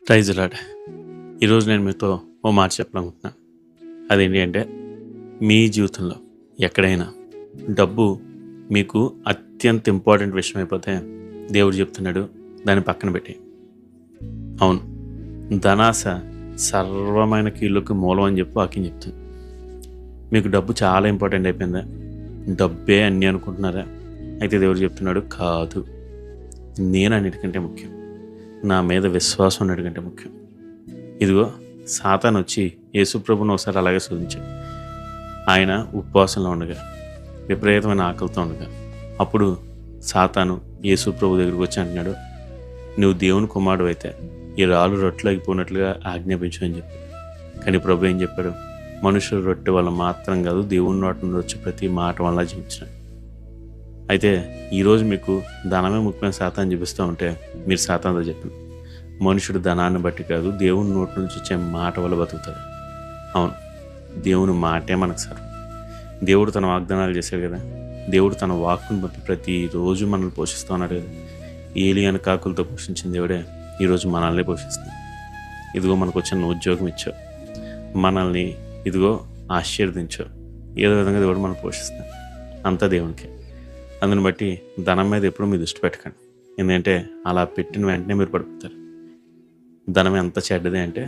Praise lord. ఈరోజు నేను మీతో ఓ మాట చెప్పాలనుకుంటున్నాను. అదేంటి అంటే, మీ జీవితంలో ఎక్కడైనా డబ్బు మీకు అత్యంత ఇంపార్టెంట్ విషయం అయిపోతే దేవుడు చెప్తున్నాడు, దాన్ని పక్కన పెట్టి. అవును, ధనాశ సర్వమైన కీళ్ళకి మూలం అని చెప్పి వాక్యం చెప్తుంది. మీకు డబ్బు చాలా ఇంపార్టెంట్ అయిపోయిందా? డబ్బే అన్నీ అనుకుంటున్నారా? అయితే దేవుడు చెప్తున్నాడు, కాదు, నేను అన్నిటికంటే ముఖ్యం. నా మీద విశ్వాసం అన్నిటికంటే ముఖ్యం. ఇదిగో సాతాను వచ్చి యేసుప్రభుని ఒకసారి అలాగే శోధించాడు. ఆయన ఉపవాసంలో ఉండగా, విపరీతమైన ఆకలితో ఉండగా, అప్పుడు సాతాను యేసుప్రభు దగ్గరికి వచ్చి అంటున్నాడు, నువ్వు దేవుని కుమారుడు అయితే ఈ రాళ్ళు రొట్టెలు అయిపోయినట్లుగా ఆజ్ఞాపించు అని చెప్పి. కానీ ప్రభు ఏం చెప్పాడు? మనుషుల రొట్టె వల్ల మాత్రం కాదు, దేవుని నోటి నుండి వచ్చే ప్రతి మాట వల్ల జీవించినాడు. అయితే ఈరోజు మీకు ధనమే ముఖ్యమైన సాతాను చూపిస్తూ ఉంటే మీరు సాతానుతో చెప్పండి, మనుషుడు ధనాన్ని బట్టి కాదు, దేవుని నోటి నుంచి వచ్చే మాట వల్ల బతుకుతాడు. అవును, దేవుని మాటే మనకు సార్. దేవుడు తన వాగ్దానాలు చేశాడు కదా, దేవుడు తన వాక్కుని బట్టి ప్రతిరోజు మనల్ని పోషిస్తూ ఉన్నాడు కదా. ఏలియాను కాకులతో పోషించిన దేవుడే ఈరోజు మనల్ని పోషిస్తుంది. ఇదిగో మనకు వచ్చిన ఉద్యోగం ఇచ్చావు, మనల్ని ఇదిగో ఆశీర్వదించావు, ఏదో విధంగా దేవుడు మనం పోషిస్తాడు. అంతా దేవునికే. అందుని బట్టి ధనం మీద ఎప్పుడు మీరు దృష్టి పెట్టకండి. ఎందుకంటే అలా పెట్టిన వెంటనే మీరు పడిపోతారు. ధనం ఎంత చెడ్డది అంటే,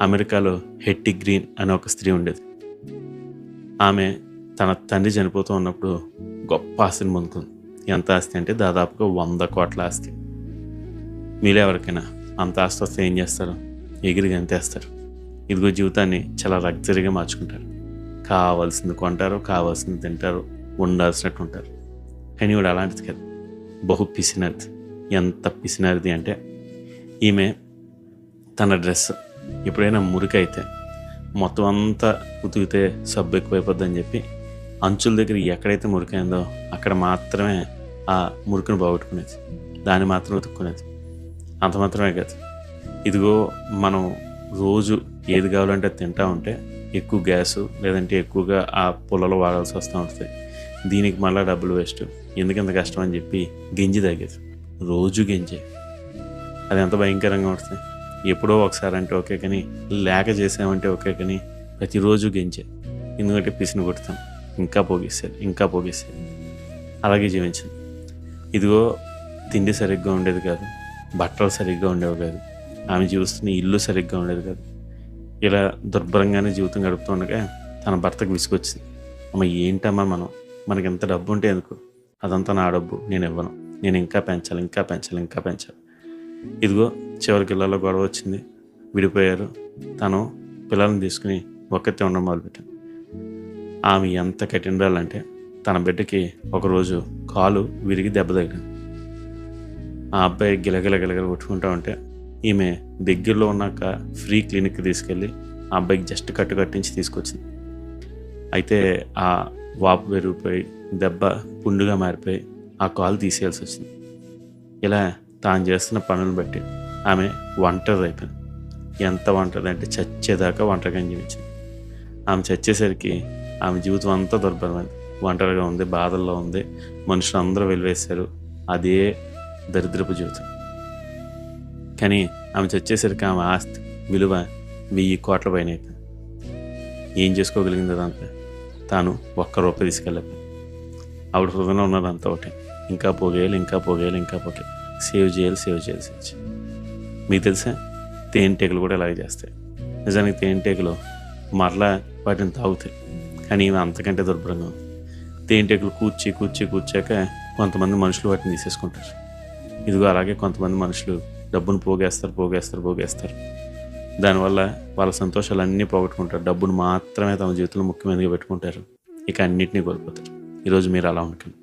అమెరికాలో హెట్టి గ్రీన్ అనే ఒక స్త్రీ ఉండేది. ఆమె తన తండ్రి చనిపోతూ ఉన్నప్పుడు గొప్ప ఆస్తిని పొందుకుంది. ఎంత ఆస్తి అంటే దాదాపుగా 100 కోట్ల ఆస్తి. మీలో ఎవరికైనా అంత ఆస్తి వస్తే ఏం చేస్తారు? ఎగిరి గంతేస్తారు. ఇదిగో జీవితాన్ని చాలా లగ్జరీగా మార్చుకుంటారు. కావాల్సింది కొంటారు, కావాల్సింది తింటారు, ఉండాల్సినట్టు ఉంటారు. కానీ ఇవిడ అలాంటిది కాదు, బహు పిసినది. ఎంత పిసినది అంటే, ఈమె తన డ్రెస్ ఎప్పుడైనా మురికైతే మొత్తం అంతా ఉతికితే సబ్బు ఎక్కువైపోద్దని చెప్పి అంచుల దగ్గర ఎక్కడైతే మురికైందో అక్కడ మాత్రమే ఆ మురికిని బాగొట్టుకునేది, దాన్ని మాత్రం ఉతుక్కునేది. అంత మాత్రమే కాదు, ఇదిగో మనం రోజు ఏది కావాలంటే తింటా ఉంటే ఎక్కువ గ్యాసు లేదంటే ఎక్కువగా ఆ పొలలో వాడాల్సి వస్తూ ఉంటుంది. దీనికి మళ్ళీ డబ్బులు వేస్ట్, ఎందుకంత కష్టం అని చెప్పి గింజి తాగేది. రోజు గింజే. అది ఎంత భయంకరంగా ఉంటుంది. ఎప్పుడో ఒకసారి అంటే ఓకే, కానీ లేక చేసామంటే ఓకే, కానీ ప్రతిరోజు గింజే. ఎందుకంటే పిసిని కొడతాం, ఇంకా పోగేసేది. అలాగే జీవించింది. ఇదిగో తిండి సరిగ్గా ఉండేది కాదు, బట్టలు సరిగ్గా ఉండేవి కాదు, ఆమె జీవిస్తున్న ఇల్లు సరిగ్గా ఉండేది కాదు. ఇలా దుర్భరంగానే జీవితం గడుపుతుండగా తన భర్తకు విసుగొచ్చింది. అమ్మ, ఏంటమ్మా మనకి ఎంత డబ్బు ఉంటే ఎందుకు? అదంతా నా డబ్బు, నేను ఇవ్వను, నేను ఇంకా పెంచాలి. ఇదిగో చివరికి ఇళ్ళలో గొడవ వచ్చింది, విడిపోయారు. తను పిల్లల్ని తీసుకుని ఒక్కతే ఉండడం మొదలుపెట్టాను. ఆమె ఎంత కఠినరాలంటే, తన బిడ్డకి ఒకరోజు కాలు విరిగి దెబ్బ తగిలింది. ఆ అబ్బాయి గిలగిల కొట్టుకుంటా ఉంటే ఈమె దగ్గరలో ఉన్నాక ఫ్రీ క్లినిక్కి తీసుకెళ్ళి ఆ అబ్బాయికి జస్ట్ కట్టించి తీసుకొచ్చింది. అయితే ఆ వాపు పెరిగిపోయి దెబ్బ పుండుగా మారిపోయి ఆ కాలు తీసేయాల్సి వచ్చింది. ఇలా తాను చేస్తున్న పనులను బట్టి ఆమె ఒంటరి అయిపోయింది. ఎంత ఒంటరి అంటే చచ్చేదాకా ఒంటరిగా జీవించింది. ఆమె చచ్చేసరికి ఆమె జీవితం అంతా దుర్భరమైంది. ఒంటరిగా ఉంది, బాధల్లో ఉంది, మనుషులు అందరూ వెలివేశారు. అదే దరిద్రపు జీవితం. కానీ ఆమె చచ్చేసరికి ఆమె ఆస్తి విలువ 1000 కోట్ల పైన అయిపోయింది. ఏం చేసుకోగలిగింది అదంతా? తాను ₹1 తీసుకెళ్ళిపోయింది. ఆవిడ హృదయంలో ఉన్నదంతా ఒకటి, ఇంకా పోగేయాలి. సేవ్ చేయాలి. మీకు తెలుసా, తేనెటీగలు కూడా ఇలాగే చేస్తాయి. నిజానికి తేనెటీగలు మరలా వాటిని తాగుతాయి, కానీ ఇవి అంతకంటే దుర్భరంగా ఉంది. తేనెటీగలు కూర్చాక కొంతమంది మనుషులు వాటిని తీసేసుకుంటారు. ఇదిగో అలాగే కొంతమంది మనుషులు డబ్బును పోగేస్తారు. దానివల్ల వాళ్ళ సంతోషాలన్నీ పోగొట్టుకుంటారు. డబ్బును మాత్రమే తమ జీవితంలో ముఖ్యమైనదిగా పెట్టుకుంటారు. ఇక అన్నింటినీ కోల్పోతారు. ఈరోజు మీరు అలా ఉండకండి.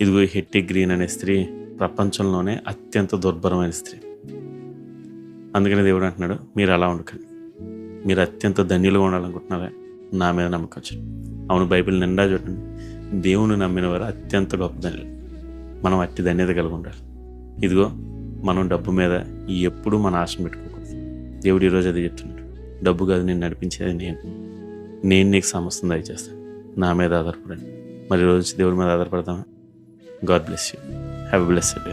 ఇదిగో హెట్టి గ్రీన్ అనే స్త్రీ ప్రపంచంలోనే అత్యంత దుర్భరమైన స్త్రీ. అందుకని దేవుడు అంటున్నాడు, మీరు అలా ఉండకండి. మీరు అత్యంత ధన్యులుగా ఉండాలనుకుంటున్నారా? నా మీద నమ్మకం వచ్చాడు. అవును, బైబిల్ నిండా చూడండి, దేవుని నమ్మిన వారు అత్యంత గొప్ప ధన్యులు. మనం అట్టి ధన్యత కలిగి ఉండాలి. ఇదిగో మనం డబ్బు మీద ఎప్పుడూ మన ఆశను పెట్టుకోకూడదు. దేవుడు ఈరోజు అది చెప్తున్నాడు, డబ్బు కాదు నేను నడిపించేది నేను నీకు సమస్తం దయచేస్తాను, నా మీద ఆధారపడండి. మరి ఈరోజు దేవుడి మీద ఆధారపడతామా? God bless you. Have a blessed day.